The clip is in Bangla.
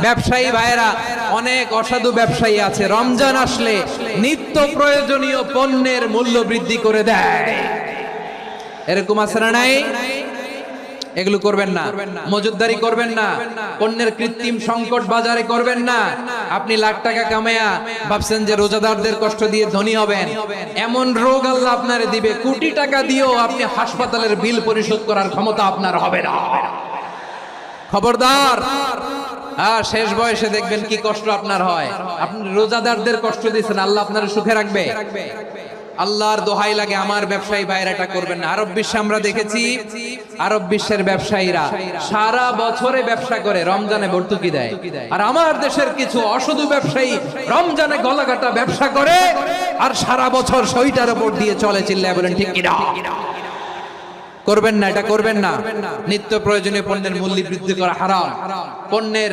ব্যবসায়ী ভাইরা অনেক অসাধু ব্যবসায়ী আছে, রমজান আসলে নিত্য প্রয়োজনীয় পণ্যের মূল্য বৃদ্ধি করে দেয়। এরকম আছে না নাই? এগুলো করবেন না, মজুদদারি করবেন না, পণ্যের কৃত্রিম সংকট বাজারে করবেন না। আপনি লাখ টাকা কামায়া ভাবছেন যে রোজাদারদের কষ্ট দিয়ে ধনী হবেন, এমন রোগ আল্লাহ আপনারে দিবে, কোটি টাকা দিয়েও আপনি হাসপাতালের বিল পরিশোধ করার ক্ষমতা আপনার হবে না। খবরদার। শেষ বয়সে দেখবেন কি কষ্ট আপনার হয়। আপনি রোজাদারদের কষ্ট দিচ্ছেন, আল্লাহ আপনার সুখে রাখবে? আল্লাহর দোহাই লাগে আমার ব্যবসায়ী ভাইরা এটা করবেন না। আরব বিশ্বে আমরা দেখেছি, আরব বিশ্বের ব্যবসায়ীরা সারা বছরে ব্যবসা করে, রমজানে ভর্তুকি দেয়। আর আমার দেশের কিছু অসাধু ব্যবসায়ী রমজানে গলাকাটা ব্যবসা করে আর সারা বছর সইটার উপর দিয়ে চলে। চিল্লায় বলেন ঠিক কিনা? করবেন না, এটা করবেন না। নিত্য প্রয়োজনীয় পণ্যের মূল্য বৃদ্ধি করা হারাম। পণ্যের